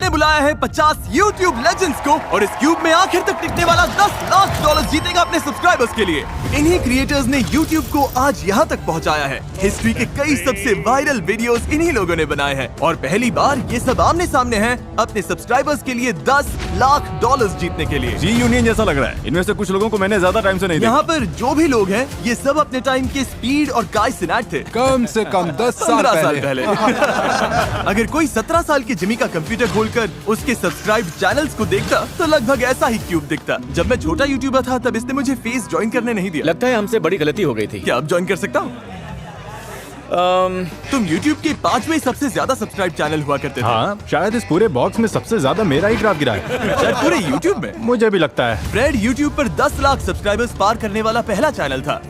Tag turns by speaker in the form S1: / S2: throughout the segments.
S1: हमने बुलाया है 50 YouTube लेजेंड्स को और इस क्यूब में आखिर तक टिकने वाला $10 लाख जीतेगा अपने सब्सक्राइबर्स के लिए। इन्हीं क्रिएटर्स ने YouTube को आज यहाँ तक पहुँचाया है। हिस्ट्री के कई सबसे वायरल वीडियोस इन्हीं लोगों ने बनाए हैं और पहली बार ये सब आमने सामने हैं अपने सब्सक्राइबर्स के लिए $10 लाख जीतने के लिए।
S2: रीयूनियन जैसा लग रहा है। इनमें से कुछ लोगों को मैंने ज्यादा टाइम से नहीं देखा।
S1: यहाँ पर जो भी लोग हैं ये सब अपने टाइम के स्पीड और गाय सिनाट थे।
S3: कम से कम 10 साल
S1: 15 साल पहले। अगर कोई 17 साल के जिमी का कंप्यूटर खोलकर उसके सब्सक्राइब चैनल्स को देखता तो लगभग ऐसा ही क्यूब दिखता। जब मैं छोटा यूट्यूबर था तब इसने मुझे फेस ज्वाइन करने नहीं दिया।
S4: लगता है हमसे बड़ी गलती हो गई थी।
S1: क्या अब ज्वाइन कर सकता हूँ? तुम YouTube के 5वें सबसे ज्यादा सब्सक्राइब चैनल हुआ करते थे।
S2: हाँ, शायद इस पूरे बॉक्स में सबसे ज्यादा मेरा ही ग्राफ गिरा है।
S1: शायद पूरे YouTube में।
S2: मुझे भी लगता है।
S1: फ्रेड YouTube पर 10 लाख सब्सक्राइबर्स पार करने वाला पहला चैनल था।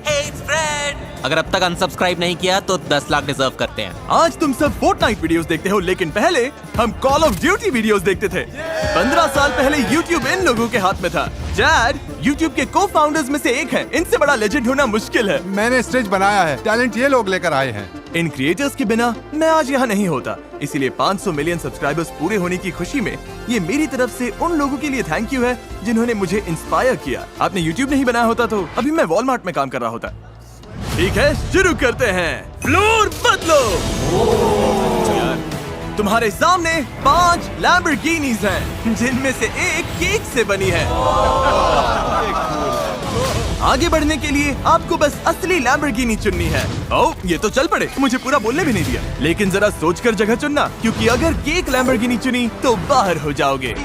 S5: अगर अब तक अनसब्सक्राइब नहीं किया तो 10 लाख डिजर्व करते हैं।
S1: आज तुम सब फोर्टनाइट वीडियोस देखते हो, लेकिन पहले हम कॉल ऑफ ड्यूटी वीडियोस देखते थे। 15 साल पहले YouTube इन लोगों के हाथ में था। जैड YouTube के को फाउंडर्स में से एक है। इनसे बड़ा लेजेंड होना मुश्किल है।
S3: मैंने स्टेज बनाया है, टैलेंट ये लोग लेकर आए हैं।
S1: इन क्रिएटर्स के बिना मैं आज यहाँ नहीं होता। इसीलिए 500 मिलियन सब्सक्राइबर्स पूरे होने की खुशी में ये मेरी तरफ से उन लोगों के लिए थैंक यू है जिन्होंने मुझे इंस्पायर किया। आपने YouTube नहीं बनाया होता तो अभी मैं वॉलमार्ट में काम कर रहा होता। ठीक है, शुरू करते हैं। फ्लोर बदलो। तुम्हारे सामने 5 लैम्बोर्गिनीज हैं, जिनमें से एक केक से बनी है। आगे बढ़ने के लिए आपको बस असली लैम्बोर्गिनी चुननी है। ओह, ये तो चल पड़े, मुझे पूरा बोलने भी नहीं दिया। लेकिन जरा सोचकर जगह चुनना, क्योंकि अगर केक लैम्बोर्गिनी चुनी तो बाहर हो जाओगे।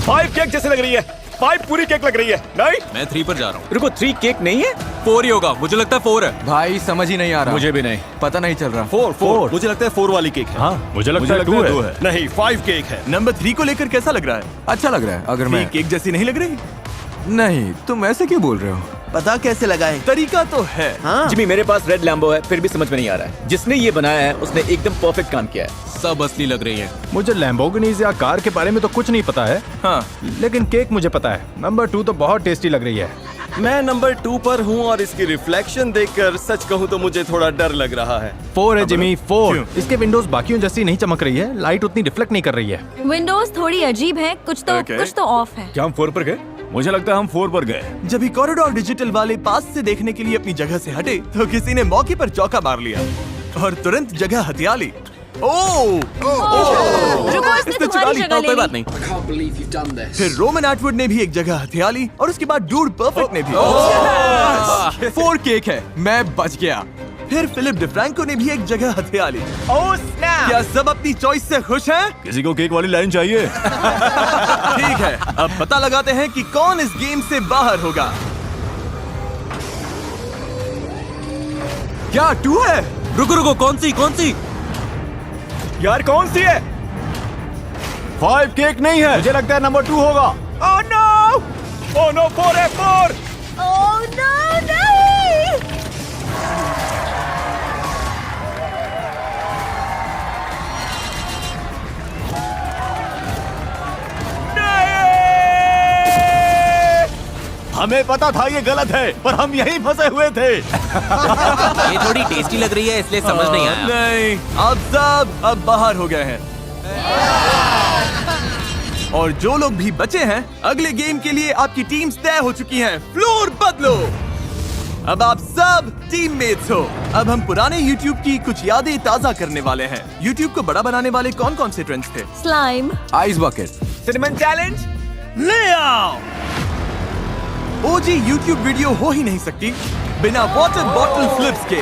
S2: 5 केक जैसे लग रही है। 5 पूरी केक लग रही है। नहीं,
S5: मैं 3 पर जा रहा हूँ।
S4: रुको, 3 केक नहीं है?
S5: 4 ही होगा, मुझे लगता है 4 है।
S6: भाई समझ ही नहीं आ रहा।
S4: मुझे भी नहीं
S6: पता नहीं चल रहा।
S2: 4
S7: मुझे लगता है 4 वाली केक है।
S2: हाँ, मुझे लगता है 2 है।
S7: नहीं, 5 केक है।
S1: नंबर 3 को लेकर कैसा लग रहा है?
S6: अच्छा लग रहा है। अगर मैं
S1: केक जैसी नहीं लग रही?
S6: नहीं, तुम ऐसे क्यों बोल रहे हो?
S1: पता कैसे लगाए? तरीका तो है। हाँ।
S4: जिमी, मेरे पास रेड लैम्बो है, फिर भी समझ में नहीं आ रहा है। जिसने ये बनाया है उसने एकदम परफेक्ट काम किया है।
S5: सब असली लग रही है।
S2: मुझे लैम्बोर्गिनीज या कार के बारे में तो कुछ नहीं पता है।
S1: हाँ,
S2: लेकिन केक मुझे पता है। नंबर 2 तो बहुत टेस्टी लग रही है।
S7: मैं नंबर 2 पर हूँ और इसकी रिफ्लेक्शन देखकर सच कहूँ तो मुझे थोड़ा डर लग रहा है।
S2: 4 है जिमी, 4।
S1: क्यों?
S2: इसके विंडोज बाकियों जैसी नहीं चमक रही है। लाइट उतनी रिफ्लेक्ट नहीं कर रही है।
S8: विंडोज थोड़ी अजीब है, कुछ तो ऑफ है।
S2: क्या हम 4 पर गए? मुझे लगता है हम 4 पर गए।
S1: जब भी कॉरिडोर डिजिटल वाले पास से देखने के लिए अपनी जगह से हटे तो किसी ने मौके पर चौका मार लिया और तुरंत जगह हथिया ली।
S8: रुको, इसने तुम्हारी जगह ले
S5: कोई बात
S8: ली।
S5: नहीं।
S1: फिर रोमन एटवुड ने भी एक जगह हथिया ली और उसके बाद डूड परफेक्ट ने भी।
S6: 4 केक है, मैं बच गया।
S1: फिर फिलिप डिफ्रैंको ने भी एक जगह हथिया ली। क्या सब अपनी चॉइस से खुश हैं?
S2: किसी को केक वाली लाइन चाहिए?
S1: ठीक है, अब पता लगाते हैं कि कौन इस गेम से बाहर होगा।
S6: क्या 2 है?
S5: रुको, कौन सी?
S2: यार कौन सी है? 5 केक नहीं है। मुझे लगता है नंबर 2 होगा। ओह नो, 4 है, 4।
S8: ओह नो, नहीं।
S2: हमें पता था ये गलत है, पर हम यहीं फंसे हुए थे।
S5: ये थोड़ी टेस्टी लग रही है इसलिए समझ नहीं आया।
S1: नहीं, आप सब अब बाहर हो गए हैं। और जो लोग भी बचे हैं, अगले गेम के लिए आपकी टीम्स तय हो चुकी हैं। फ्लोर बदलो। अब आप सब टीममेट्स हो। अब हम पुराने YouTube की कुछ यादें ताजा करने वाले हैं। YouTube को बड़ा बनाने वाले कौन कौन से ट्रेंड्स थे?
S8: Slime,
S6: ice bucket,
S4: cinnamon challenge,
S1: ले आओ। OG YouTube वीडियो हो ही नहीं सकती बिना वाटर बॉटल फ्लिप्स के।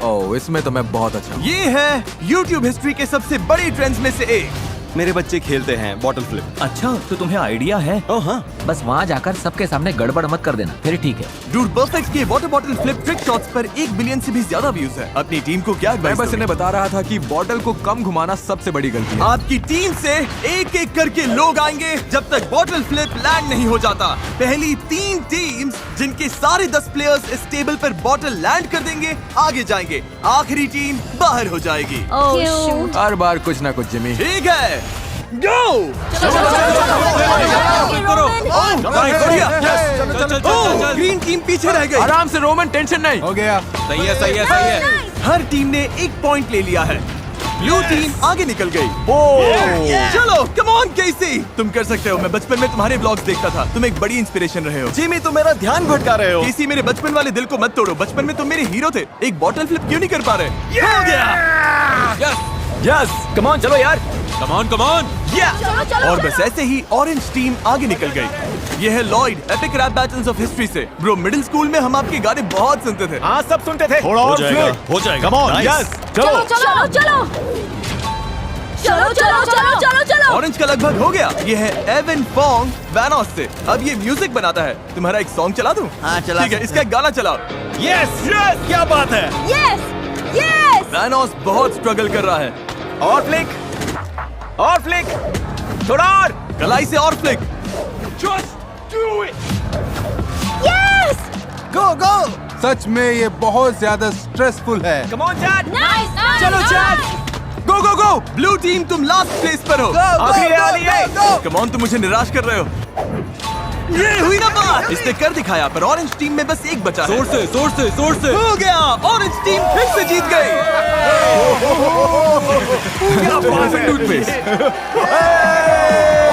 S6: ओह, इसमें तो मैं बहुत अच्छा हूँ।
S1: ये है YouTube हिस्ट्री के सबसे बड़े ट्रेंड्स में से एक।
S7: मेरे बच्चे खेलते हैं बॉटल फ्लिप।
S5: अच्छा, तो तुम्हें आइडिया है?
S7: ओह हाँ,
S5: बस वहाँ जाकर सबके सामने गड़बड़ मत कर देना, फिर ठीक है।
S1: डूड परफेक्ट के water bottle flip trick shots पर 1 बिलियन से भी ज्यादा व्यूज है। अपनी टीम को क्या
S6: मैं
S1: एडवाइस
S6: बस
S1: दोगे?
S6: इन्हें बता रहा था कि बॉटल को कम घुमाना सबसे बड़ी गलती है।
S1: आपकी टीम से एक एक करके लोग आएंगे जब तक बॉटल फ्लिप लैंड नहीं हो जाता। पहली 3 टीम्स जिनके सारे 10 प्लेयर्स इस टेबल पर बॉटल लैंड कर देंगे आगे जाएंगे। आखिरी टीम बाहर हो जाएगी।
S8: ओह शूट।
S6: हर बार कुछ ना कुछ जिमी।
S1: ठीक है, गो। ग्रीन टीम पीछे रह गई।
S6: आराम से रोमन, टेंशन नहीं। हो गया।
S5: सही है।
S1: हर टीम ने 1 पॉइंट ले लिया है। ब्लू टीम आगे निकल गई। चलो, कम ऑन केसी, तुम कर सकते हो। मैं बचपन में तुम्हारे ब्लॉग्स देखता था, तुम एक बड़ी इंस्पिरेशन रहे हो।
S7: जिमी तुम मेरा ध्यान भटका रहे हो।
S1: केसी, मेरे बचपन वाले दिल को मत तोड़ो। बचपन में तुम मेरे हीरो थे। एक बॉटल फ्लिप क्यों नहीं कर पा रहे? हो गया।
S4: यस, कम ऑन, चलो यार।
S5: Come on come on.
S8: चलो चलो
S1: और बस ऐसे ही ऑरेंज टीम आगे निकल गई। ये है Lloyd, epic rap battles of history से। ब्रो, मिडिल स्कूल में हम आपके गाने बहुत सुनते थे।
S4: हाँ, सब सुनते थे।
S2: थोड़ा
S7: हो
S2: और
S7: जाएगा,
S2: flip।
S7: हो जाएगा।
S2: Come on,
S7: Nice।
S2: yes,
S8: चलो
S2: चलो।
S8: चलो चलो चलो चलो चलो चलो चलो।
S1: ऑरेंज का लगभग हो गया। ये है एवन फोंग वैनोस से। अब ये म्यूजिक बनाता है। तुम्हारा एक सॉन्ग चला दूं?
S9: हाँ, चला
S1: ठीक है,
S9: सकते
S1: इसका एक गाना चलाओ।
S7: यस यस, क्या बात है।
S8: Yes yes.
S1: वैनोस बहुत स्ट्रगल कर रहा है।
S4: और फ्लिक, और फ्लिक, थोड़ा और।
S1: कलाई से और फ्लिक।
S8: यस।
S3: गो गो। सच में ये बहुत ज्यादा स्ट्रेसफुल है।
S4: Come on chat.
S8: नाइस।
S4: चलो चैट।
S1: गो गो गो। ब्लू टीम तुम लास्ट प्लेस पर हो।
S4: आखिरी वाली है।
S1: कम ऑन, तुम मुझे निराश कर रहे हो। ये हुई ना बात। इसने कर दिखाया, पर ऑरेंज टीम में बस एक बचा है।
S5: जोर से
S1: हो गया। ऑरेंज टीम फिर से जीत गई।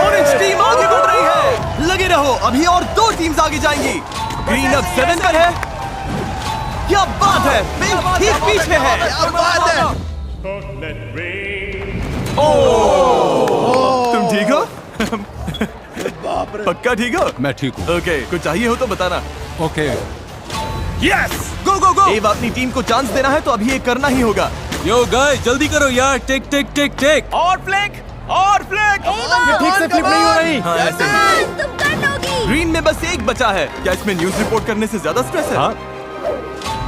S1: ऑरेंज टीम आगे बढ़ रही है। लगे रहो, अभी और 2 टीम्स आगे जाएंगी। ग्रीन अब 7 पर है। क्या बात है, पिंक ठीक पीछे है।
S3: क्या बात है।
S1: तुम ठीक हो? पक्का ठीक हो?
S3: मैं ठीक हूँ।
S1: ओके, कुछ चाहिए हो तो बताना।
S3: ओके।
S1: यस, गो गो गो। अब अपनी टीम को चांस देना है तो अभी ये करना ही होगा।
S5: यो गाइस, जल्दी करो यार। टिक टिक टिक टिक।
S4: और फ्लिक, और फ्लिक।
S8: ये
S4: ठीक से फ्लिप नहीं हो रही।
S1: हाँ, ऐसे ही।
S8: तुम कर लोगी।
S1: ग्रीन में बस एक बचा है। क्या इसमें न्यूज रिपोर्ट करने से ज्यादा स्ट्रेस है?
S2: हाँ।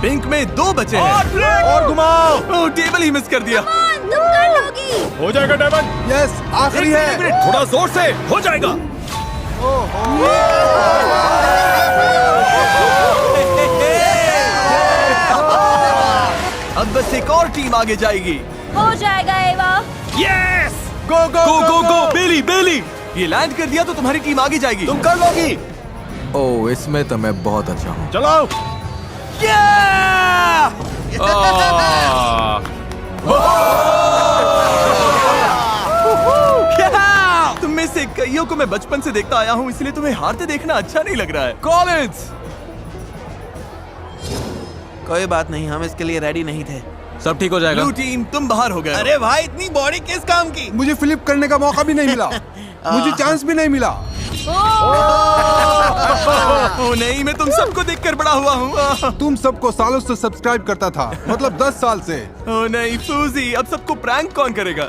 S1: पिंक में 2 बचे हैं।
S4: और फ्लिक, और घुमाओ।
S1: ओह, टेबल ही मिस कर दिया।
S8: तुम कर लोगी।
S2: हो जाएगा डायमंड।
S3: यस, आखिरी है।
S7: थोड़ा जोर से, हो जाएगा।
S1: अब बस एक और टीम आगे जाएगी।
S8: हो जाएगा एवा।
S1: यस, गो गो
S5: गो गो गो। बेली बेली।
S1: ये लैंड कर दिया तो तुम्हारी टीम आगे जाएगी।
S7: तुम कर लोगी।
S6: ओह, इसमें तो मैं बहुत अच्छा हूँ।
S2: चलो।
S1: तुम में से कईयों को मैं बचपन से देखता आया हूँ, इसलिए तुम्हें हारते देखना अच्छा नहीं लग रहा है।
S6: कॉलेज।
S9: कोई बात नहीं, हम इसके लिए रेडी नहीं थे।
S5: सब ठीक हो जाएगा।
S1: ब्लू टीम तुम बाहर हो गए।
S9: अरे भाई, इतनी बॉडी किस काम की?
S3: मुझे फ्लिप करने का मौका भी नहीं मिला। मुझे चांस भी नहीं मिला।
S1: ओह नहीं, मैं तुम सबको देखकर बड़ा हुआ हूँ।
S3: तुम सबको सालों से सब्सक्राइब करता था, मतलब 10 साल से।
S1: ओह नहीं फूजी, अब सबको प्रैंक कौन करेगा?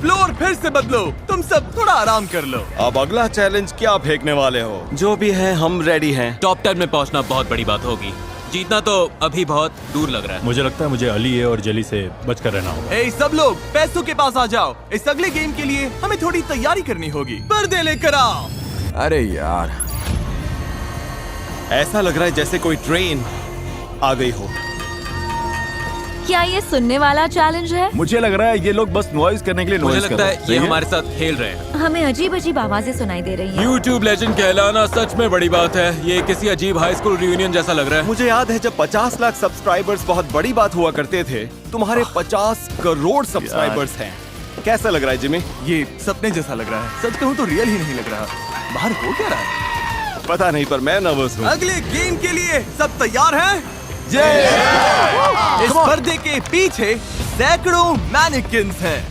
S1: फ्लोर फिर से बदलो। तुम सब थोड़ा आराम कर लो।
S7: अब अगला चैलेंज क्या फेंकने वाले हो? जो भी है, हम रेडी हैं।
S5: टॉप 10 में पहुंचना बहुत बड़ी बात होगी। जीतना तो अभी बहुत दूर लग रहा है।
S2: मुझे लगता है मुझे अली और जली से बचकर रहना होगा।
S1: ए सब लोग पैसों के पास आ जाओ। इस अगले गेम के लिए हमें थोड़ी तैयारी करनी होगी। पर्दे लेकर आओ।
S6: अरे यार,
S7: ऐसा लग रहा है जैसे कोई ट्रेन आ गई हो।
S8: क्या ये सुनने वाला चैलेंज है?
S2: मुझे लग रहा है ये लोग बस नॉइज करने के लिए
S5: मुझे
S2: नॉइज कर
S5: लगता
S2: रहे
S5: है
S2: हैं।
S5: ये
S2: सही
S5: हमारे साथ खेल रहे हैं।
S8: हमें अजीब अजीब आवाजें सुनाई दे रही हैं।
S5: YouTube लेजेंड कहलाना सच में बड़ी बात है। ये किसी अजीब हाई स्कूल रियूनियन जैसा लग रहा है।
S7: मुझे याद है जब 50 लाख सब्सक्राइबर्स बहुत बड़ी बात हुआ करते थे। तुम्हारे 50 करोड़ सब्सक्राइबर्स हैं। कैसा लग रहा है जिमी?
S1: ये सपने जैसा लग रहा है। सच कहूँ तो रियल ही नहीं लग रहा। बाहर हो क्या रहा है?
S7: पता नहीं, पर मैं नर्वस हूँ।
S1: अगले गेम के लिए सब तैयार हैं? इस पर्दे के पीछे सैकड़ों मैनिकिन्स हैं।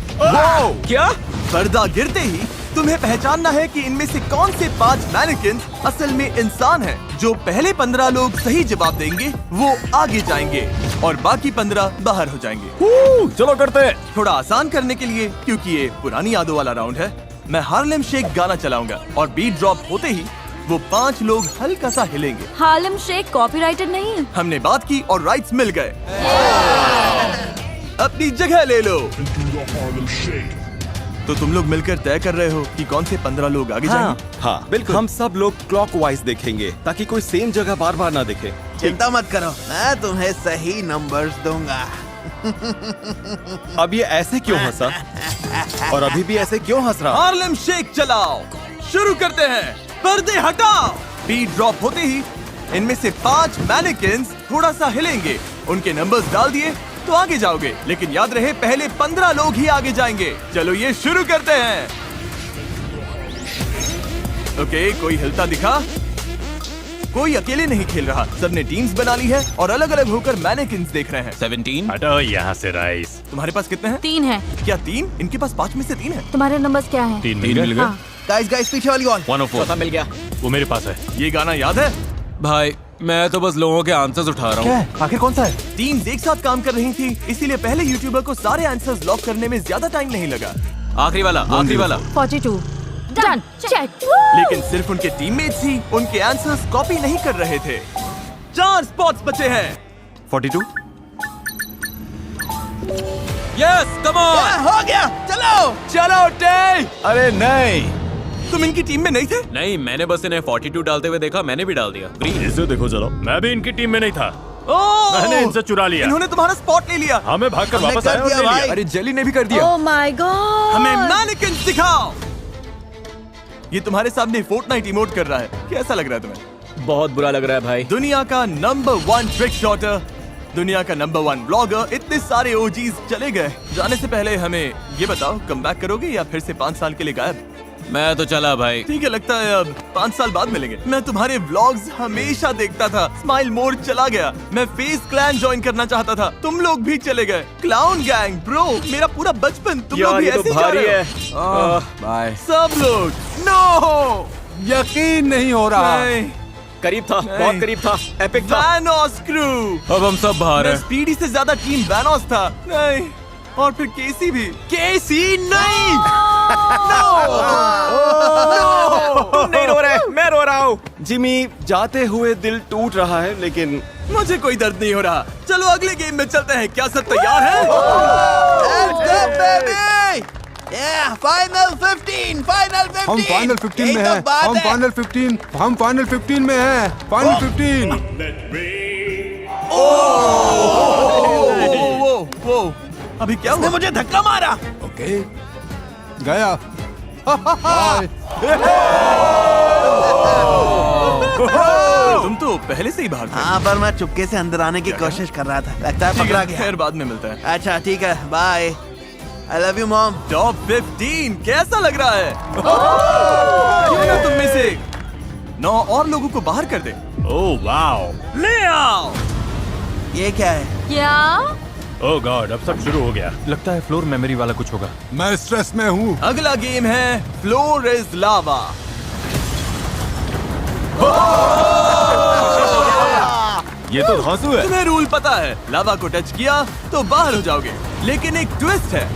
S4: क्या?
S1: पर्दा गिरते ही तुम्हें पहचानना है कि इनमें से कौन से 5 मैनिकिन्स असल में इंसान हैं। जो पहले 15 लोग सही जवाब देंगे वो आगे जाएंगे और बाकी 15 बाहर हो जाएंगे।
S2: चलो करते हैं।
S1: थोड़ा आसान करने के लिए, क्योंकि ये पुरानी यादों वाला राउंड है, मैं हार्लेम शेक गाना चलाऊंगा और बीट ड्रॉप होते ही वो 5 लोग हल्का सा हिलेंगे।
S8: हार्लेम शेक कॉपीराइटेड नहीं है।
S1: हमने बात की और राइट्स मिल गए। अपनी जगह ले लो। तो तुम लोग मिलकर तय कर रहे हो कि कौन से 15 लोग आगे जाएंगे?
S7: हाँ बिल्कुल। हम सब लोग क्लॉकवाइज देखेंगे ताकि कोई सेम जगह बार बार ना दिखे।
S9: चिंता मत करो, मैं तुम्हें सही नंबर्स दूंगा।
S7: अब ये ऐसे क्यों हंसा? और अभी भी ऐसे क्यों हंस रहा?
S1: हार्लेम शेक चलाओ। शुरू करते हैं। पर्दे हटाओ। बीट ड्रॉप होते ही इनमें से 5 मैनिकिन्स थोड़ा सा हिलेंगे। उनके नंबर्स डाल दिए तो आगे जाओगे, लेकिन याद रहे पहले 15 लोग ही आगे जाएंगे। चलो ये शुरू करते हैं। ओके, कोई हिलता दिखा? कोई अकेले नहीं खेल रहा, सबने टीम्स बना ली है और अलग अलग होकर मैनेकिन्स देख रहे हैं।
S5: 17।
S2: हटो यहाँ से राइस।
S1: तुम्हारे पास कितने हैं?
S8: 3 है।
S1: क्या 3? इनके पास 5 में से 3 है।
S8: तुम्हारे नंबर्स क्या है?
S2: 3 मिल गए।
S9: गाइस पीछे वाली वॉल।
S5: 104।
S4: चौथा मिल गया।
S2: वो मेरे पास है।
S1: ये गाना याद है?
S5: भाई मैं तो बस लोगों के आंसर्स उठा रहा हूँ।
S1: आखिर कौन सा है? टीम्स एक साथ काम कर रही थी, इसीलिए पहले यूट्यूबर को सारे आंसर्स लॉक करने में ज्यादा टाइम नहीं लगा।
S5: आखिरी वाला, आखिरी वाला।
S8: 42। डन। चेक।
S1: लेकिन सिर्फ उनके टीममेट्स ही उनके आंसर्स कॉपी नहीं कर रहे थे। 4 स्पॉट्स बचे हैं।
S7: 42।
S5: Yes, come on.
S9: हो गया, चलो।
S1: चलो टे,
S2: अरे नहीं,
S1: तुम इनकी टीम में नहीं थे?
S5: नहीं, मैंने बस इन्हें 42 डालते हुए देखा, मैंने भी डाल दिया। ग्रीन।
S2: इसे देखो जरा, मैं भी इनकी टीम में नहीं था।
S1: ओह!
S2: मैंने इनसे चुरा लिया।
S1: इन्होंने तुम्हारा स्पॉट ले लिया।
S2: हाँ, मैं भागकर
S9: हमने
S2: वापस
S9: कर
S2: आया और
S9: दिया
S2: ले लिया।
S9: भाई।
S6: अरे जेली ने भी कर दिया।
S8: Oh my God.
S1: हमें मैनेकिन्स दिखाओ। ये तुम्हारे सामने फोर्टनाइट इमोट कर रहा है, कैसा लग रहा है तुम्हें?
S4: बहुत बुरा लग रहा है भाई।
S1: दुनिया का नंबर 1 ट्रिक शॉटर, दुनिया का नंबर 1 ब्लॉगर, इतने सारे ओजीज चले गए। जाने से पहले हमें ये बताओ, कमबैक करोगे या फिर से 5 साल के लिए गायब?
S5: मैं तो चला भाई।
S1: ठीक है, लगता है अब 5 साल बाद मिलेंगे। मैं तुम्हारे व्लॉग्स हमेशा देखता था। स्माइल मोड चला गया। मैं फेस क्लैन ज्वाइन करना चाहता था, तुम लोग भी चले गए। क्लाउन गैंग ब्रो, मेरा पूरा बचपन तुम लोग
S4: यार
S1: भी
S4: ये
S1: ऐसे
S4: तो
S1: ही जा
S4: भारी
S1: रहे
S4: है।
S1: हो।
S6: बाय।
S1: सब लोग नो,
S3: यकीन नहीं हो रहा।
S1: नहीं,
S4: करीब था,
S1: नहीं।
S4: बहुत करीब था, एपिक था।
S1: वैनोस क्रू।
S5: अब हम सब बाहर
S1: मैं
S5: हैं।
S1: स्पीडी से ज्यादा टीम वैनोस था। नहीं, और फिर केसी भी। केसी नहीं।
S4: तुम नहीं रो रहे, मैं रो रहा हूँ।
S7: जिमी, जाते हुए दिल टूट रहा है, लेकिन
S1: मुझे कोई दर्द नहीं हो रहा। चलो अगले गेम में चलते हैं। क्या सब तैयार है?
S9: Let's go, baby! Yeah, final 15, final 15.
S3: हम फाइनल 15
S9: यही
S3: में
S9: तो
S3: हैं।
S9: बात
S3: हम
S9: है।
S3: फाइनल 15, हम फाइनल 15 में हैं। फाइनल 15।
S1: वो अभी क्या हुआ?
S9: मुझे धक्का मारा।
S3: ओके, गया।
S1: तुम तो पहले से ही बाहर थे।
S9: हाँ, पर मैं चुपके से अंदर आने की कोशिश कर रहा था। लगता है
S1: ठीक
S9: पकड़ा
S1: है,
S9: गया।
S1: खैर बाद में मिलता है।
S9: अच्छा ठीक है, bye. I love you mom.
S1: Top 15 कैसा लग रहा है? क्यों ना तुम में से 9 और लोगों को बाहर कर दे।
S2: ओह वाओ,
S1: ले आओ।
S9: ये क्या है?
S8: क्या?
S2: ओह गॉड, अब सब शुरू हो गया। लगता है फ्लोर मेमोरी वाला कुछ होगा।
S3: मैं स्ट्रेस में हूँ।
S1: अगला गेम है फ्लोर इज लावा।
S2: ये तो धांसू है।
S1: तुम्हें रूल पता है, लावा को टच किया तो बाहर हो जाओगे। लेकिन एक ट्विस्ट है,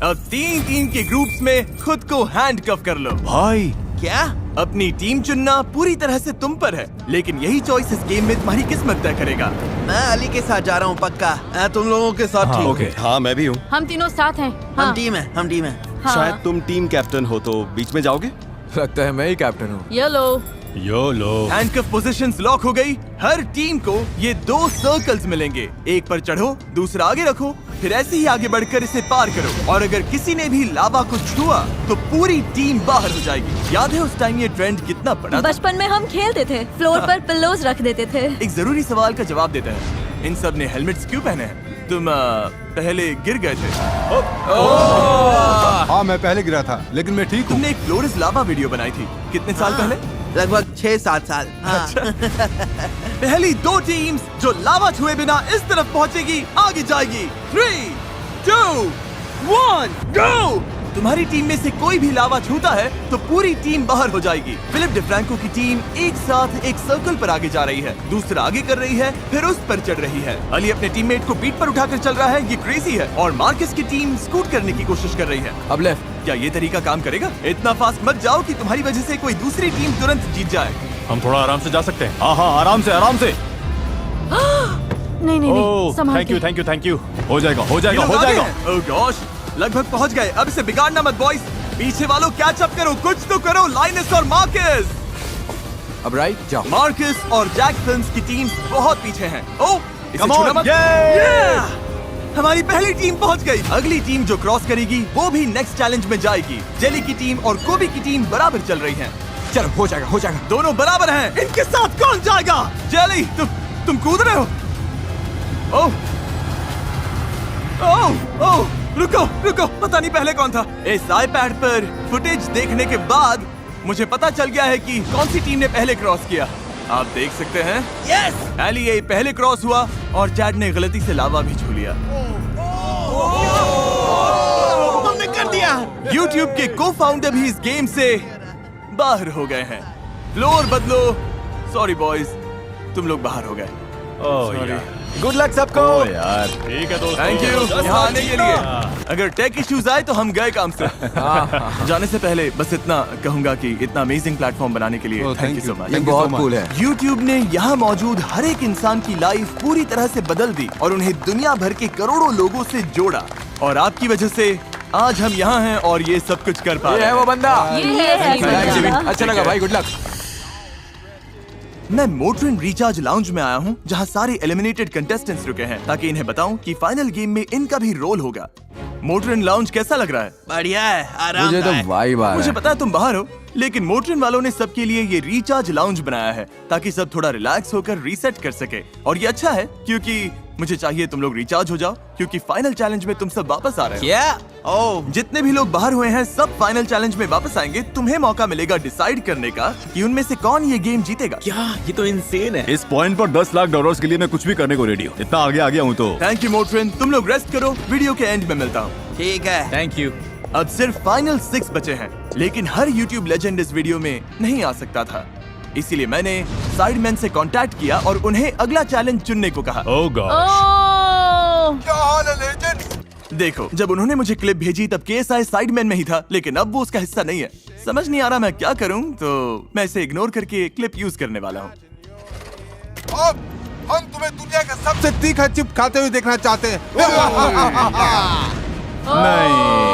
S1: अब 3 टीम के ग्रुप्स में खुद को हैंडकफ कर लो।
S2: भाई,
S9: क्या?
S1: अपनी टीम चुनना पूरी तरह से तुम पर है, लेकिन यही चॉइस इस गेम में तुम्हारी किस्मत तय करेगा।
S9: मैं अली के साथ जा रहा हूँ पक्का। तुम लोगों के साथ ठीक।
S2: ओके।
S7: हाँ, मैं भी हूँ।
S8: हम तीनों साथ हैं।
S9: हम
S8: हाँ।
S9: टीम है, हम टीम है।
S8: हाँ।
S7: शायद तुम टीम कैप्टन हो तो बीच में जाओगे।
S6: लगता है मैं ही कैप्टन हूँ।
S8: Yellow.
S2: YOLO.
S1: Handcuff positions lock हो गई। हर टीम को ये 2 सर्कल्स मिलेंगे, एक पर चढ़ो, दूसरा आगे रखो, फिर ऐसे ही आगे बढ़कर इसे पार करो। और अगर किसी ने भी लावा को छुआ तो पूरी टीम बाहर हो जाएगी। याद है उस टाइम ये ट्रेंड कितना बड़ा था?
S8: बचपन में हम खेलते थे, फ्लोर पर पिल्लोज रख देते थे।
S1: एक जरूरी सवाल का जवाब देते हैं, इन सब ने हेलमेट्स क्यों पहने हैं? तुम पहले गिर गए थे।
S3: हाँ, मैं पहले गिरा था, लेकिन मैं ठीक हूँ।
S1: तुमने एक फ्लोर इज लावा वीडियो बनाई थी, कितने साल पहले?
S9: लगभग 6-7 साल। हाँ।
S1: पहली 2 टीम्स जो लावा छुए बिना इस तरफ पहुंचेगी आगे जाएगी। 3, 2, 1, गो! तुम्हारी टीम में से कोई भी लावा छूता है तो पूरी टीम बाहर हो जाएगी। फिलिप डिफ्रैंको की टीम एक साथ एक सर्कल पर आगे जा रही है, दूसरा आगे कर रही है, फिर उस पर चढ़ रही है। अली अपने टीममेट को पीठ पर उठाकर चल रहा है, ये क्रेजी है। और मार्कस की टीम स्कूट करने की कोशिश कर रही है।
S6: अब लेफ्ट।
S1: क्या ये तरीका काम करेगा? इतना फास्ट मत जाओ कि तुम्हारी वजह से कोई दूसरी टीम तुरंत जीत जाए।
S2: हम थोड़ा आराम से जा सकते हैं। हाँ हाँ, आराम से, आराम से।
S8: नहीं नहीं नहीं,
S2: ओह,
S8: संभाल
S2: थैंक यू,
S8: के।
S2: Thank you, thank you. हो जाएगा, हो
S1: ये
S2: जाएगा,
S1: लोग
S2: हो
S1: आगे
S2: जाएगा।
S1: हैं। ओह गॉश, लगभग पहुंच गए। अब इसे बिगाड़ना मत बॉयज। पीछे वालों कैच अप करो, कुछ तो करो। लाइनस और मार्कस।
S6: अब राइट जाओ।
S1: मार्कस और जैक फिल्म्स की टीम बहुत पीछे हैं। ओह, इसे
S2: Come
S1: छूना
S2: on,
S1: मत।
S2: yay!
S1: Yeah! हमारी पहली टीम पहुंच गई। अगली टीम जो क्रॉस करेगी वो भी नेक्स्ट चैलेंज में जाएगी। जेली की टीम और कोबी की टीम बराबर चल रही हैं।
S6: चलो, हो जाएगा, हो जाएगा।
S1: दोनों बराबर हैं। इनके साथ कौन जाएगा? जेली, तुम कूद रहे हो? ओह, ओह ओह रुको रुको, पता नहीं पहले कौन था। इस आईपैड पर फुटेज देखने के बाद मुझे पता चल गया है कि कौन सी टीम ने पहले क्रॉस किया। आप देख सकते हैं, यस, एलिए पहले क्रॉस हुआ और चैड ने गलती से लावा भी छू लिया।
S9: तुमने कर दिया।
S1: YouTube के को-फाउंडर भी इस गेम से बाहर हो गए हैं। फ्लोर बदलो। सॉरी बॉयज, तुम लोग बाहर हो गए।
S7: गुड लक सबको।
S2: यार ठीक है दोस्तों,
S1: थैंक यू यहाँ आने के लिए। अगर टेक इश्यूज आए तो हम गए काम से। जाने से पहले बस इतना कहूंगा कि इतना अमेजिंग प्लेटफॉर्म बनाने के लिए थैंक यू सो मच।
S6: ये बहुत कूल है।
S1: YouTube ने यहाँ मौजूद हर एक इंसान की लाइफ पूरी तरह से बदल दी और उन्हें दुनिया भर के करोड़ों लोगों से जोड़ा। और आपकी वजह से आज हम यहाँ हैं और ये सब कुछ कर पा
S6: ये
S1: रहे
S6: है
S1: हैं।
S6: वो बंदा।
S8: ये है
S6: अच्छा लगा भाई, गुड लक।
S1: मैं मोटरिन रिचार्ज लाउंज में आया हूँ जहाँ सारे एलिमिनेटेड कंटेस्टेंट्स रुके हैं ताकि इन्हें बताऊं कि फाइनल गेम में इनका भी रोल होगा। मोटरिन लाउंज कैसा लग रहा है?
S9: बढ़िया है,
S6: मुझे तो
S9: आरामदायक।
S6: वाइब आ
S1: मुझे
S6: रहा है।
S1: पता है तुम बाहर हो, लेकिन मोटरिन वालों ने सबके लिए ये रिचार्ज लाउंज बनाया है ताकि सब थोड़ा रिलैक्स होकर रीसेट कर सके। और ये अच्छा है क्योंकि मुझे चाहिए तुम लोग रिचार्ज हो जाओ क्योंकि फाइनल चैलेंज में तुम सब वापस आ रहे हो।
S5: क्या?
S9: ओह,
S1: जितने भी लोग बाहर हुए हैं सब फाइनल चैलेंज में वापस आएंगे। तुम्हें मौका मिलेगा डिसाइड करने का कि उनमें से कौन ये गेम जीतेगा।
S4: क्या ये तो इंसेन है।
S2: इस पॉइंट पर $10 लाख के लिए मैं कुछ भी करने को रेडी हूँ। इतना आगे आ गया हूँ तो।
S1: थैंक यू मोटरिन, तुम लोग रेस्ट करो, वीडियो के एंड में मिलता हूँ।
S9: ठीक है।
S4: Thank you.
S1: अब सिर्फ फाइनल 6 बचे हैं, लेकिन हर YouTube लेजेंड इस वीडियो में नहीं आ सकता था। इसीलिए मैंने साइडमैन से कांटेक्ट किया और उन्हें अगला चैलेंज चुनने को कहा।
S2: ओह गॉड।
S3: क्या हाल है लेजेंड?
S1: देखो, जब उन्होंने मुझे क्लिप भेजी तब KSI साइडमैन में ही था, लेकिन अब वो उसका हिस्सा नहीं है। समझ नहीं आ रहा मैं क्या करूं, तो मैं इसे इग्नोर करके क्लिप यूज करने वाला हूं।
S3: अब हम तुम्हें दुनिया का सबसे तीखा चिप खाते हुए देखना चाहते हैं।
S2: नहीं।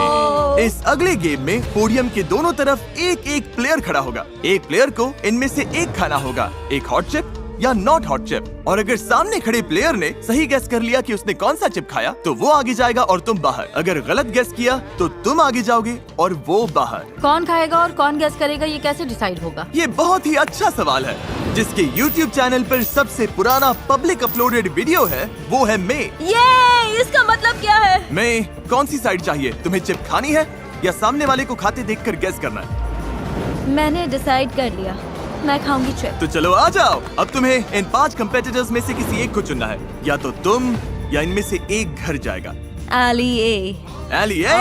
S1: इस अगले गेम में पोडियम के दोनों तरफ एक एक प्लेयर खड़ा होगा। एक प्लेयर को इनमें से एक खाना होगा, एक हॉट चिप या नॉट हॉट चिप। और अगर सामने खड़े प्लेयर ने सही गेस कर लिया कि उसने कौन सा चिप खाया तो वो आगे जाएगा और तुम बाहर। अगर गलत गेस किया तो तुम आगे जाओगे और वो बाहर।
S8: कौन खाएगा और कौन गेस करेगा, ये कैसे डिसाइड होगा?
S1: ये बहुत ही अच्छा सवाल है। जिसके YouTube चैनल पर सबसे पुराना पब्लिक अपलोडेड वीडियो है वो है मे।
S8: ये इसका मतलब क्या है?
S1: मे, कौन सी साइड चाहिए? तुम्हें चिप खानी है या सामने वाले को खाते देखकर गेस करना है?
S8: मैंने डिसाइड कर लिया, मैं खाऊंगी चिप।
S1: तो चलो आ जाओ। अब तुम्हें इन 5 कंपेटिटर्स में से किसी एक को चुनना है, या तो तुम या इनमें से एक घर जाएगा।
S8: एली ए।
S1: एली ए।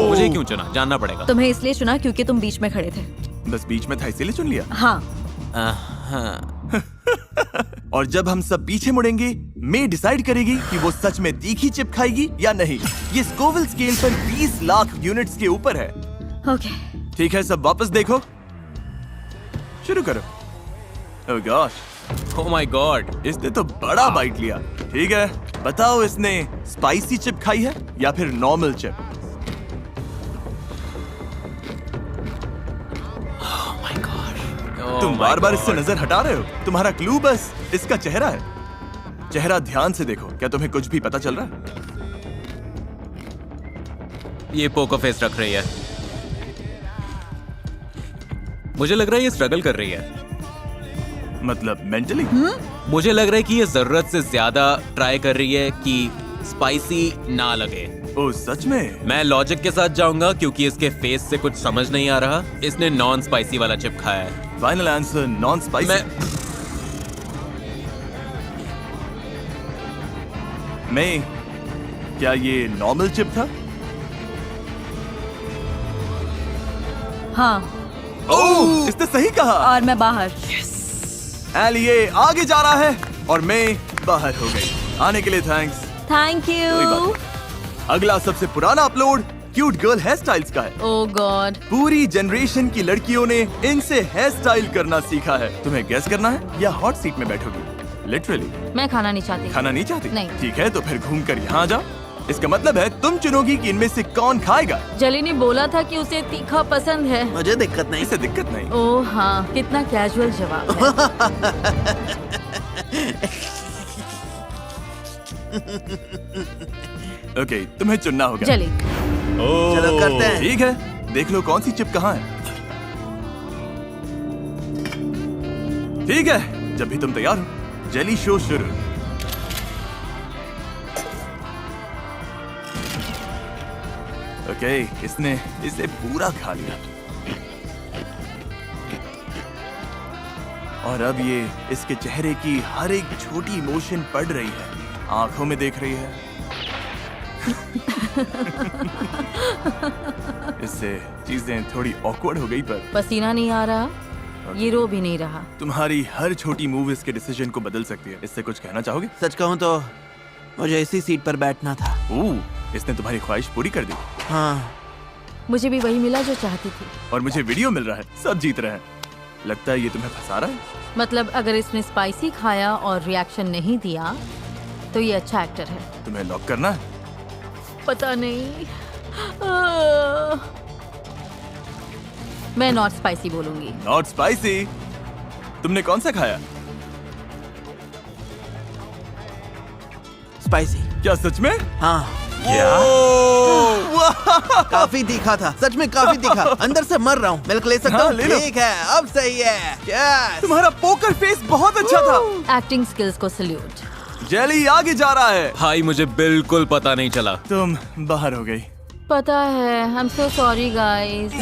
S5: मुझे क्यों चुना? जानना पड़ेगा।
S8: तुम्हें इसलिए चुना क्योंकि तुम बीच में खड़े थे।
S1: बस बीच में था इसीलिए चुन लिया।
S8: हाँ।
S1: और जब हम सब पीछे मुड़ेंगे, मे डिसाइड करेगी कि वो सच में तीखी चिप खाएगी या नहीं। ये स्कोविल स्केल पर 20 लाख यूनिट्स के ऊपर है।
S8: ओके।
S1: ठीक है, सब वापस देखो, शुरू करो। ओह गॉश,
S5: ओह माय गॉड।
S1: इसने तो बड़ा बाइट लिया। ठीक है, बताओ इसने स्पाइसी चिप खाई है या फिर नॉर्मल चिप? तुम बार बार इससे नजर हटा रहे हो। तुम्हारा क्लू बस इसका चेहरा है। चेहरा ध्यान से देखो, क्या तुम्हें कुछ भी पता चल रहा है?
S5: ये पोकर फेस रख रही है। मुझे लग रहा है ये स्ट्रगल कर रही है।
S1: मतलब मेंटली?
S5: मुझे लग रहा है कि ये जरूरत से ज्यादा ट्राई कर रही है कि स्पाइसी ना लगे।
S1: ओ सच में?
S5: मैं लॉजिक के साथ जाऊंगा क्योंकि इसके फेस से कुछ समझ नहीं आ रहा। इसने नॉन स्पाइसी वाला चिप खाया है।
S1: Final answer non spicy. मैं क्या ये नॉर्मल चिप था?
S8: हाँ।
S1: ओह, इसने सही कहा।
S8: और मैं बाहर।
S1: एली ए आगे जा रहा है और मैं बाहर हो गई। आने के लिए थैंक्स।
S8: थैंक
S1: कोई
S8: यू।
S1: बात नहीं। अगला सबसे पुराना upload cute girl hair styles का है।
S8: ओह गॉड।
S1: पूरी जनरेशन की लड़कियों ने इनसे हेयर स्टाइल करना सीखा है। तुम्हें गेस करना है या हॉट सीट में बैठोगी? लिटरली।
S8: मैं खाना नहीं चाहती।
S1: खाना नहीं चाहती?
S8: नहीं।
S1: ठीक है, तो फिर घूमकर यहाँ आ जाओ। इसका मतलब है तुम चुनोगी कि इनमें से कौन खाएगा।
S8: जली ने बोला था कि उसे तीखा पसंद है।
S9: मुझे दिक्कत नहीं।
S1: इसे दिक्कत नहीं।
S8: ओह हाँ, कितना कैजुअल जवाब है।
S1: ओके, तुम्हें चुनना होगा।
S8: जली।
S9: चलो करते हैं।
S1: ठीक है, देख लो कौन सी चिप कहाँ है। ठीक है, जब भी तुम तैयार हो, जेली शो शुरू। ओके, इसने इसे पूरा खा लिया और अब ये इसके चेहरे की हर एक छोटी इमोशन पढ़ रही है, आंखों में देख रही है। इससे चीजें थोड़ी ऑकवर्ड हो गई, पर
S8: पसीना नहीं आ रहा, ये रो भी नहीं रहा।
S1: तुम्हारी हर छोटी मूव इसके डिसीजन को बदल सकती है। इससे कुछ कहना चाहोगे?
S9: सच कहूँ तो मुझे इसी सीट पर बैठना था।
S1: इसने तुम्हारी ख्वाहिश पूरी कर दी।
S9: हाँ,
S8: मुझे भी वही मिला जो चाहती थी।
S1: और मुझे वीडियो मिल रहा है, सब जीत रहे हैं। लगता है ये तुम्हें फंसा रहा है।
S8: मतलब अगर इसने स्पाइसी खाया और रिएक्शन नहीं दिया तो ये अच्छा एक्टर है।
S1: तुम्हें लॉक करना है?
S8: पता नहीं। मैं नॉट स्पाइसी बोलूंगी।
S1: Not spicy? तुमने कौन सा खाया?
S9: स्पाइसी।
S1: क्या सच में?
S9: हाँ,
S1: वाह!
S9: काफी तीखा था, सच में काफी तीखा। अंदर से मर रहा हूँ। मिल्क ले सकता
S1: हाँ,
S9: हूँ?
S1: ले लो।
S9: ठीक है, अब सही है। Yes!
S1: तुम्हारा पोकर फेस बहुत अच्छा था।
S8: एक्टिंग स्किल्स को सल्यूट।
S1: जेली आगे जा रहा है।
S5: भाई मुझे बिल्कुल पता नहीं चला।
S1: तुम बाहर हो गई।
S8: पता है, I am so sorry guys.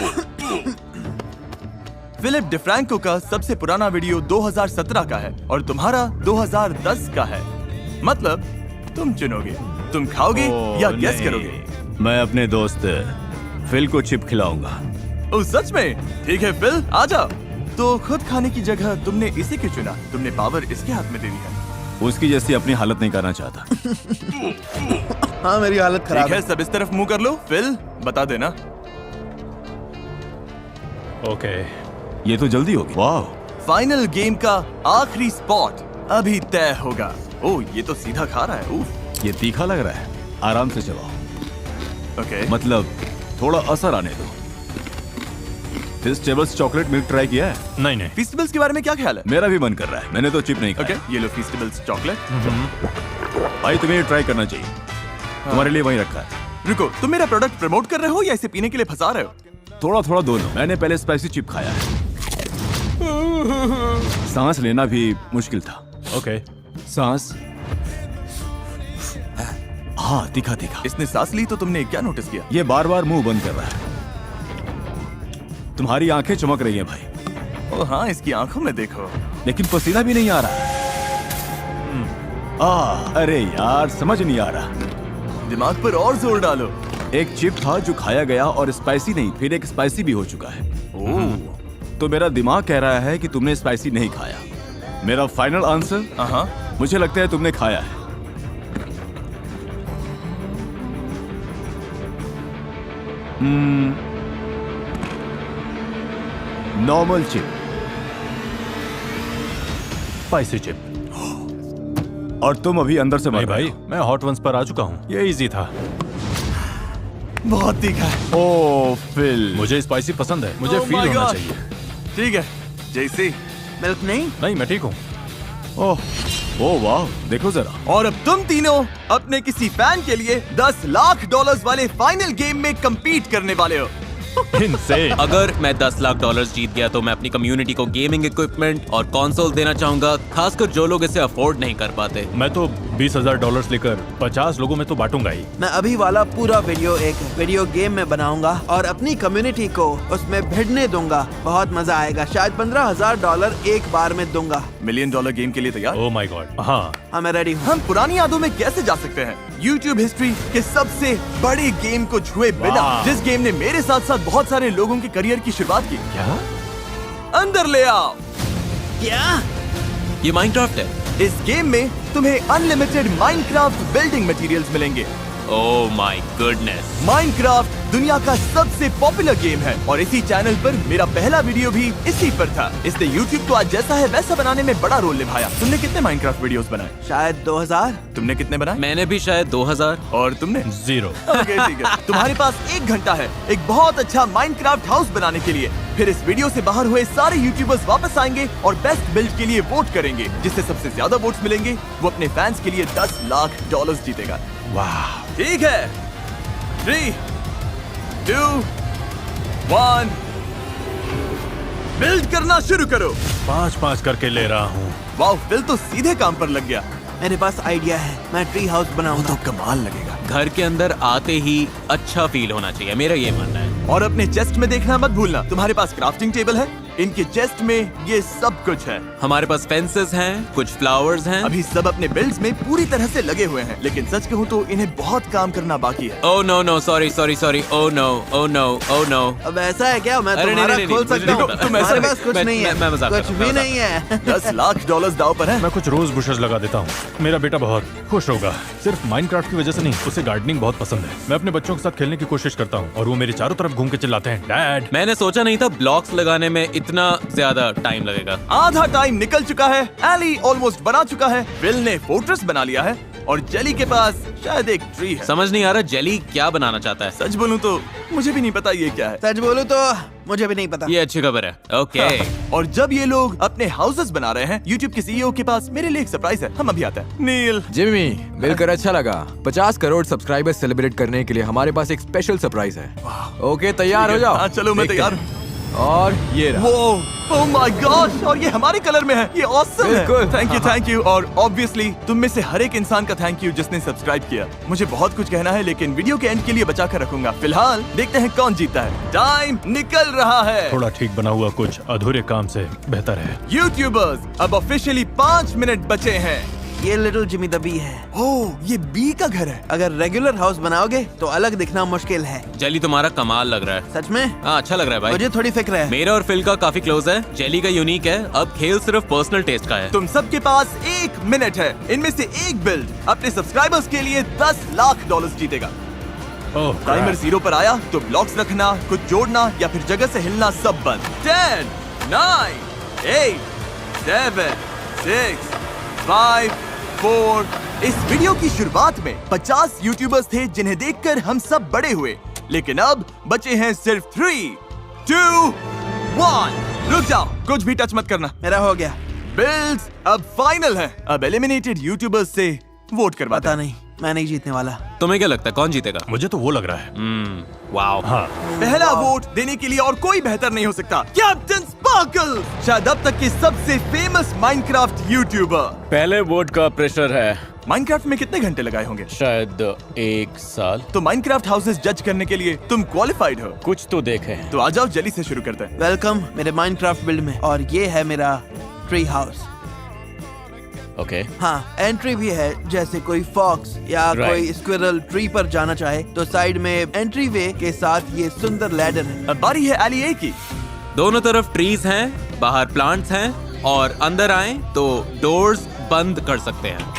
S1: Philip DeFranco का सबसे पुराना वीडियो 2017 का है और तुम्हारा 2010 का है। मतलब तुम चुनोगे, तुम खाओगे या गेस करोगे।
S2: मैं अपने दोस्त फिल को चिप खिलाऊंगा।
S1: ओ सच में? ठीक है फिल, आ जाओ। तो खुद खाने की जगह तुमने इसे क्यों चुना? तुमने पावर इसके हाथ में दे दी है।
S2: उसकी जैसी अपनी हालत नहीं करना चाहता।
S9: हाँ, मेरी हालत खराब
S1: ठीक है, सब इस तरफ मुंह कर लो। फिल बता देना।
S2: ओके, ये तो जल्दी होगी। वाह,
S1: फाइनल गेम का आखिरी स्पॉट अभी तय होगा। ओ ये तो सीधा खा रहा है। उफ।
S2: ये तीखा लग रहा है। आराम से चबाओ।
S1: ओके,
S2: मतलब थोड़ा असर आने दो। फेस्टिवल्स चॉकलेट मिल्क ट्राई किया है?
S7: नहीं।
S1: फेस्टिवल्स के बारे में क्या ख्याल है?
S2: मेरा भी मन कर रहा है। मैंने तो चिप नहीं खाया।
S1: ओके, ये लो फेस्टिवल्स चॉकलेट।
S2: भाई तुम्हें ये ट्राई करना चाहिए। तुम्हारे लिए वहीं रखा है।
S1: रुको, तुम मेरा प्रोडक्ट प्रमोट कर रहे हो या इसे पीने के लिए फंसा रहे हो?
S2: थोड़ा थोड़ा दोनों। मैंने पहले स्पाइसी चिप खाया है। सांस लेना भी मुश्किल था।
S7: ओके,
S2: सांस। हाँ, तीखा तीखा।
S1: इसने सांस ली तो तुमने क्या नोटिस किया?
S2: ये बार बार मुंह बंद कर रहा है। तुम्हारी आंखें चमक रही हैं भाई।
S1: ओ हाँ, इसकी आंखों में देखो।
S2: लेकिन पसीना भी नहीं आ रहा। अरे यार, समझ नहीं आ रहा।
S1: दिमाग पर और जोर डालो।
S2: एक चिप था जो खाया गया और स्पाइसी नहीं, फिर एक स्पाइसी भी हो चुका है। तो मेरा दिमाग कह रहा है कि तुमने स्पाइसी नहीं खाया। मेरा फाइनल आंसर,
S1: हाँ,
S2: मुझे लगता है तुमने खाया है। Normal chip,
S7: spicy chip.
S2: और तुम अभी अंदर से मर
S7: भाई,
S2: रहे हो।
S7: मैं हॉट वंस पर आ चुका हूँ। ये इजी था।
S1: बहुत तीखा है।
S2: ओ फिल,
S7: मुझे स्पाइसी पसंद है। मुझे
S1: Oh
S7: फील
S1: my
S7: होना
S1: God.
S7: चाहिए।
S1: ठीक है, जैसे।
S9: मिल्क नहीं?
S7: नहीं, मैं ठीक हूँ।
S2: ओह वाह, देखो जरा।
S1: और अब तुम तीनों अपने किसी फैन के लिए $10 लाख वाले फाइनल गेम में compete करने वाले हो।
S7: इनसेन।
S5: अगर मैं $10 लाख जीत गया तो मैं अपनी कम्युनिटी को गेमिंग इक्विपमेंट और कंसोल देना चाहूंगा, खासकर जो लोग इसे अफोर्ड नहीं कर पाते।
S7: मैं तो $20,000 लेकर 50 लोगों में तो बांटूंगा ही।
S9: मैं अभी वाला पूरा वीडियो एक वीडियो गेम में बनाऊंगा और अपनी कम्युनिटी को उसमें भिड़ने दूंगा। बहुत मजा आएगा। शायद $15,000 एक बार में दूंगा।
S1: $1 मिलियन गेम के लिए तैयार?
S7: Oh my God. हाँ,
S9: हाँ, मैं रेडी हूँ।
S1: हम पुरानी यादों में कैसे जा सकते हैं? YouTube हिस्ट्री के सबसे बड़े गेम को छुए बिना,
S7: वाह।
S1: जिस गेम ने मेरे साथ साथ बहुत सारे लोगों के करियर की शुरुआत की।
S7: क्या?
S1: अंदर ले आओ।
S9: क्या?
S5: ये माइनक्राफ्ट है।
S1: इस गेम में तुम्हें अनलिमिटेड माइनक्राफ्ट बिल्डिंग मटेरियल्स मिलेंगे।
S5: Oh my goodness.
S1: माइनक्राफ्ट दुनिया का सबसे पॉपुलर गेम है और इसी चैनल पर मेरा पहला वीडियो भी इसी पर था। इसने YouTube को आज जैसा है वैसा बनाने में बड़ा रोल निभाया। तुमने कितने माइनक्राफ्ट वीडियोस बनाए?
S9: शायद 2000।
S1: तुमने कितने बनाए?
S5: मैंने भी शायद 2000।
S1: और तुमने?
S7: 0।
S1: ओके, ठीक है। तुम्हारे पास 1 घंटा है एक बहुत अच्छा माइनक्राफ्ट हाउस बनाने के लिए। फिर इस वीडियो से बाहर हुए सारे यूट्यूबर्स वापस आएंगे और बेस्ट बिल्ड के लिए वोट करेंगे। जिससे सबसे ज्यादा वोट्स मिलेंगे वो अपने फैंस के लिए $10 लाख जीतेगा।
S7: वाह।
S1: ठीक है, 3, 2, 1 बिल्ड करना शुरू करो।
S7: 5-5 करके ले रहा हूँ।
S1: वाह, फिल तो सीधे काम पर लग गया।
S9: मेरे पास आइडिया है। मैं ट्री हाउस बनाऊंगा।
S1: कमाल लगेगा।
S5: घर के अंदर आते ही अच्छा फील होना चाहिए, मेरा ये मानना है।
S1: और अपने चेस्ट में देखना मत भूलना, तुम्हारे पास क्राफ्टिंग टेबल है, इनके चेस्ट में ये सब कुछ है।
S5: हमारे पास फेंसेस हैं, कुछ फ्लावर्स हैं।
S1: अभी सब अपने बिल्ड्स में पूरी तरह से लगे हुए हैं, लेकिन सच कहूँ तो इन्हें बहुत काम करना बाकी है।
S5: Oh no, sorry, oh no.
S9: अब ऐसा है क्या? मैं
S5: अरे
S9: तुम्हारा
S5: नहीं,
S9: खोल
S5: मुझे
S9: सकता
S5: नहीं
S9: हूँ।
S5: पता।
S9: तुम्हारे पास कुछ
S5: मैं-
S9: नहीं है,
S5: मैं मजाक कर
S9: कुछ
S5: रहा हूँ,
S9: भी
S5: मैं
S9: नहीं है।
S1: $10 लाख दाव पर है।
S10: मैं कुछ रोज बुशेस लगा देता हूँ, मेरा बेटा बहुत खुश होगा। सिर्फ माइनक्राफ्ट की वजह से नहीं, उसे गार्डनिंग बहुत पसंद है। मैं अपने बच्चों के साथ खेलने की कोशिश करता हूँ और वो मेरे चारों तरफ घूम के चिल्लाते हैं, डैड।
S5: मैंने सोचा नहीं था ब्लॉक्स लगाने में इतना ज्यादा टाइम लगेगा।
S1: आधा टाइम निकल चुका है, एली ऑलमोस्ट बना चुका है, विल ने फोर्ट्रेस बना लिया है और जेली के पास शायद एक ट्री है।
S5: समझ नहीं आ रहा जेली क्या बनाना चाहता है।
S1: सच बोलूं तो मुझे भी नहीं पता ये क्या है।
S9: सच बोलूं तो मुझे भी नहीं पता।
S5: ये अच्छी खबर है। ओके।
S1: और जब ये लोग अपने हाउसेस बना रहे हैं, YouTube के CEO के पास मेरे लिए एक सरप्राइज है, हम अभी आते हैं। नील,
S6: जिमी, मिलकर अच्छा लगा। 50 करोड़ सब्सक्राइबर्स सेलिब्रेट करने के लिए हमारे पास एक स्पेशल सरप्राइज है। ओके, तैयार हो जाओ।
S1: हाँ चलो मैं
S6: देखते
S1: तैयार
S6: हैं।
S1: हूँ।
S6: और ये रहा।
S1: ओह माय गॉश, और ये हमारे कलर में है, ये ऑसम है।
S6: बिल्कुल।
S1: थैंक यू और ऑब्वियसली तुम में से हर एक इंसान का थैंक यू जिसने सब्सक्राइब किया। मुझे बहुत कुछ कहना है लेकिन वीडियो के एंड के लिए बचा कर रखूंगा। फिलहाल देखते हैं कौन जीता है। टाइम निकल रहा है।
S10: थोड़ा ठीक बना हुआ कुछ अधूरे काम से बेहतर है।
S1: यूट्यूबर्स अब ऑफिशियली 5 मिनट बचे हैं।
S9: ये लिटिल जिमी द बी है।
S1: ओह, ये बी का घर है।
S9: अगर रेगुलर हाउस बनाओगे तो अलग दिखना मुश्किल है।
S5: जेली तुम्हारा कमाल लग रहा है।
S9: सच में?
S5: हाँ अच्छा लग रहा है भाई।
S9: मुझे थोड़ी फिक्र है।
S5: मेरा और फिल का काफी क्लोज है। जेली का यूनिक है। अब खेल सिर्फ पर्सनल टेस्ट का है।
S1: तुम सबके पास 1 मिनट है। इनमें से एक बिल्ड अपने सब्सक्राइबर्स के लिए $10 लाख जीतेगा।
S10: ओह,
S1: टाइमर 0 पर आया तो ब्लॉक्स रखना, कुछ जोड़ना या फिर जगह से हिलना सब बंद। 10, 9, 8, 7, 6, 5, 4। इस वीडियो की शुरुआत में 50 यूट्यूबर्स थे जिन्हें देखकर हम सब बड़े हुए, लेकिन अब बचे हैं सिर्फ 3, 2, 1। रुक जाओ, कुछ भी टच मत करना।
S9: मेरा हो गया।
S1: बिल्ड्स अब फाइनल है। अब एलिमिनेटेड यूट्यूबर्स से वोट करवाते
S9: पता
S1: हैं।
S9: नहीं, मैं नहीं जीतने वाला।
S5: तुम्हें क्या लगता है कौन जीतेगा?
S10: मुझे तो वो लग रहा है।
S5: वाओ।
S10: हाँ,
S1: पहला वोट देने के लिए और कोई बेहतर नहीं हो सकता, कैप्टन स्पार्कल, शायद अब तक के सबसे फेमस माइनक्राफ्ट यूट्यूबर।
S4: पहले वोट का प्रेशर है।
S1: माइनक्राफ्ट में कितने घंटे लगाए होंगे?
S4: शायद 1 साल।
S1: तो माइनक्राफ्ट हाउसेस जज करने के लिए तुम क्वालिफाइड हो।
S4: कुछ तो देखे।
S1: तो आ जाओ, जेली से शुरू करते हैं।
S9: वेलकम मेरे माइनक्राफ्ट बिल्ड में। और ये है मेरा ट्री हाउस।
S4: ओके।
S9: हाँ, एंट्री भी है। जैसे कोई फॉक्स या
S4: Right.
S9: कोई स्क्विरल ट्री पर जाना चाहे तो साइड में एंट्री वे के साथ ये सुंदर लैडर है।
S1: अब बारी है एली ए की।
S5: दोनों तरफ ट्रीज हैं, बाहर प्लांट्स हैं और अंदर आए तो डोर्स बंद कर सकते हैं।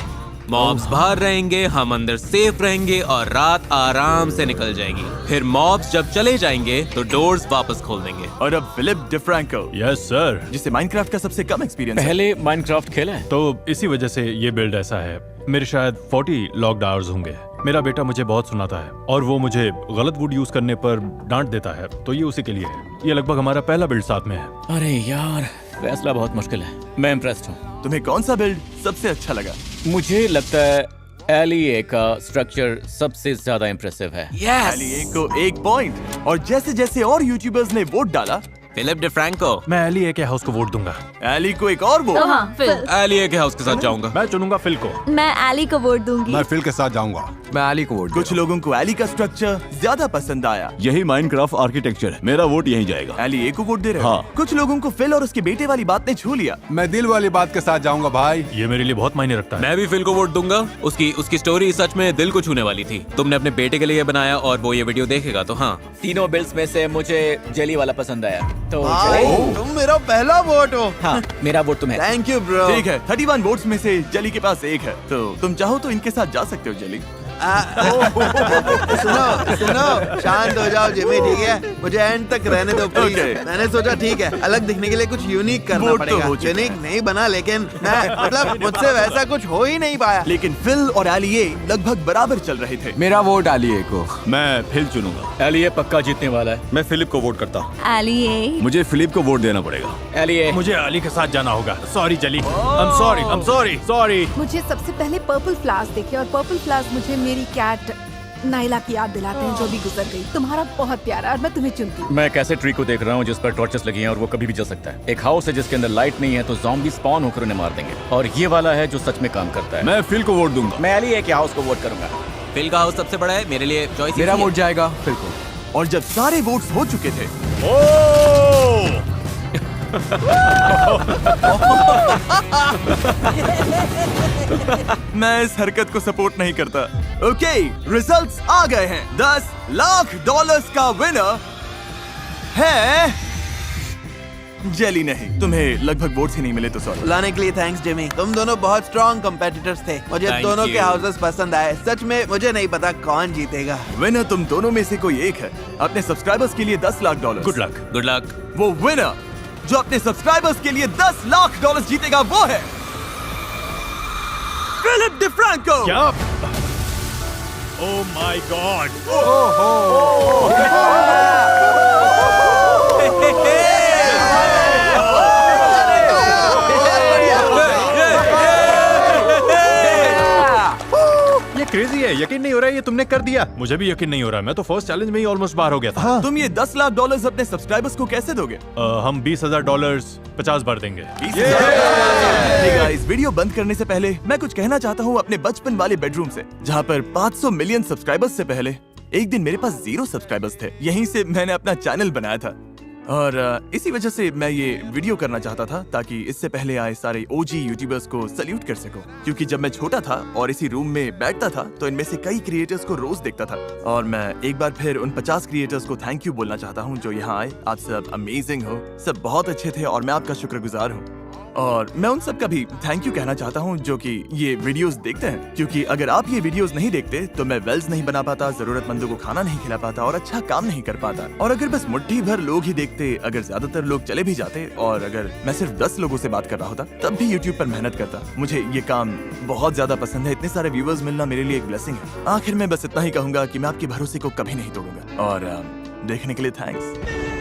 S5: मॉब्स बाहर रहेंगे, हम अंदर सेफ रहेंगे और रात आराम से निकल जाएगी। फिर मॉब्स जब चले जाएंगे तो डोर्स वापस खोल देंगे।
S1: और अब फिलिप डिफ्रैंको,
S10: यस सर।
S1: जिसे माइनक्राफ्ट का सबसे कम एक्सपीरियंस है।
S4: पहले माइनक्राफ्ट खेला है?
S10: तो इसी वजह से ये बिल्ड ऐसा है। मेरे शायद 40 लॉक्ड आवर्स होंगे। मेरा बेटा मुझे बहुत सुनाता है और वो मुझे गलत वुड यूज करने पर डांट देता है, तो ये उसी के लिए है। ये लगभग हमारा पहला बिल्ड साथ में है।
S4: अरे यार, फैसला बहुत मुश्किल है। मैं इम्प्रेस्ड हूँ।
S1: तुम्हें कौन सा बिल्ड सबसे अच्छा लगा?
S4: मुझे लगता है एलिए का स्ट्रक्चर सबसे ज्यादा इम्प्रेसिव है।
S1: एली ए को 1 पॉइंट। और जैसे जैसे और यूट्यूबर्स ने वोट डाला,
S5: फिलिप डिफ्रैंको।
S10: मैं एली ए के हाउस को वोट दूंगा।
S1: एली को एक और वोट।
S8: हाँ, फिल।
S5: एलिए के हाउस के साथ जाऊंगा।
S10: मैं चुनूंगा फिल को।
S3: मैं एली को वोट दूंगी। मैं फिल के साथ जाऊंगा।
S6: मैं एली को वोट
S1: कुछ लोगों को एली का स्ट्रक्चर ज्यादा पसंद आया।
S2: यही माइनक्राफ्ट आर्किटेक्चर है, मेरा वोट यहीं जाएगा।
S1: एली ए को वोट दे रहे हो?
S2: हाँ।
S1: कुछ लोगों को फिल और उसके बेटे वाली बात ने छू लिया।
S3: मैं दिल वाली बात के साथ जाऊंगा भाई।
S10: ये मेरे लिए बहुत मायने रखता है।
S5: मैं भी फिल को वोट दूंगा। उसकी स्टोरी सच में दिल को छूने वाली थी। तुमने अपने बेटे के लिए बनाया और वो ये वीडियो देखेगा तो हाँ।
S4: तीनों बिल्ड्स में से मुझे जेली वाला पसंद आया। तो
S9: तुम मेरा पहला वोट हो।
S4: हाँ, मेरा वोट तुम्हें।
S9: Thank you bro.
S1: ठीक है, 31 वोट्स में से जेली के पास 1 है, तो तुम चाहो तो इनके साथ जा सकते हो जेली।
S9: सुनो सुनो, शांत हो जाओ जिमी, ठीक है? मुझे एंड तक रहने दो प्लीज।
S1: Okay.
S9: मैंने सोचा ठीक है, अलग दिखने के लिए कुछ यूनिक करना
S1: वोट तो
S9: पड़ेगा।
S1: हो चुका
S9: यूनिक नहीं बना, लेकिन मैं मतलब मुझसे वैसा कुछ हो ही नहीं पाया।
S1: लेकिन फिल और एली ए लगभग बराबर चल रहे थे।
S6: मेरा वोट एली को।
S2: मैं फिल चुनूंगा।
S4: एलिए पक्का जीतने वाला है।
S7: मैं फिलिप को वोट करता हूँ।
S3: एली ए।
S2: मुझे फिलिप को वोट देना पड़ेगा।
S4: एलिए।
S10: मुझे अली के साथ जाना होगा। सॉरी जली, आई एम सॉरी।
S11: मुझे सबसे पहले पर्पल फ्लावर्स देखे और पर्पल फ्लावर्स मुझे मेरी कैट नाइला की याद दिलाते हैं जो भी गुजर गई। तुम्हारा बहुत प्यारा और मैं तुम्हें चुनती हूँ।
S4: मैं कैसे ट्री को देख रहा हूँ जिस पर टॉर्चेस लगी हैं और वो कभी भी जल सकता है। एक हाउस है जिसके अंदर लाइट नहीं है तो ज़ॉम्बी स्पॉन होकर उन्हें मार देंगे। और ये वाला है जो सच में काम करता है।
S2: मैं फिल को वोट दूंगा।
S4: मैं एलिए के हाउस को वोट करूंगा।
S5: फिल का हाउस सबसे बड़ा है, मेरे लिए चॉइस
S6: मेरा वोट जाएगा फिल को।
S1: और जब सारे वोट्स हो चुके थे मैं इस हरकत को सपोर्ट नहीं करता। ओके, रिजल्ट्स आ गए हैं। $10 लाख का विनर है जेली। नहीं, तुम्हें लगभग वोट्स ही नहीं मिले तो सॉरी।
S9: लाने के लिए थैंक्स जिमी, तुम दोनों बहुत स्ट्रॉन्ग कंपेटिटर्स थे। मुझे
S5: Thank
S9: दोनों
S5: you.
S9: के हाउसेस पसंद आए। सच में मुझे नहीं पता कौन जीतेगा।
S1: विनर तुम दोनों में से कोई एक है। अपने सब्सक्राइबर्स के लिए $10 lakh.
S10: Good luck.
S5: Good luck.
S1: वो विनर जो अपने सब्सक्राइबर्स के लिए $10 लाख जीतेगा वो है फिलिप डिफ्रैंको।
S10: क्या? Oh my God. ये क्रेजी है, यकीन नहीं हो रहा है ये तुमने कर दिया। मुझे भी यकीन नहीं हो रहा, मैं तो फर्स्ट चैलेंज में ही ऑलमोस्ट बाहर हो गया था।
S1: तुम ये $10 लाख अपने सब्सक्राइबर्स को कैसे दोगे?
S10: हम $20,000 50 बार देंगे।
S1: Hey guys, वीडियो बंद करने से पहले मैं कुछ कहना चाहता हूँ अपने बचपन वाले बेडरूम से, जहाँ पर 500 मिलियन सब्सक्राइबर्स से पहले एक दिन मेरे पास 0 सब्सक्राइबर्स थे। यहीं से मैंने अपना चैनल बनाया था और इसी वजह से मैं ये वीडियो करना चाहता था ताकि इससे पहले आए सारे ओजी यूट्यूबर्स को सल्यूट कर सकूं। क्योंकि जब मैं छोटा था और इसी रूम में बैठता था तो इनमें से कई क्रिएटर्स को रोज देखता था और मैं एक बार फिर उन 50 क्रिएटर्स को थैंक यू बोलना चाहता हूं जो यहाँ आए। आप सब अमेजिंग हो, सब बहुत अच्छे थे और मैं आपका शुक्रगुजार हूँ। और मैं उन सब का भी थैंक यू कहना चाहता हूँ जो कि ये वीडियोस देखते हैं, क्योंकि अगर आप ये वीडियोस नहीं देखते तो मैं वेल्स नहीं बना पाता, जरूरतमंदों को खाना नहीं खिला पाता और अच्छा काम नहीं कर पाता। और अगर बस मुट्ठी भर लोग ही देखते, अगर ज्यादातर लोग चले भी जाते और अगर मैं सिर्फ 10 लोगों से बात कर रहा होता तब भी यूट्यूब पर मेहनत करता। मुझे ये काम बहुत ज्यादा पसंद है, इतने सारे व्यूवर्स मिलना मेरे लिए एक ब्लेसिंग है। आखिर में बस इतना ही कहूंगा कि मैं आपके भरोसे को कभी नहीं तोड़ूंगा और देखने के लिए थैंक्स।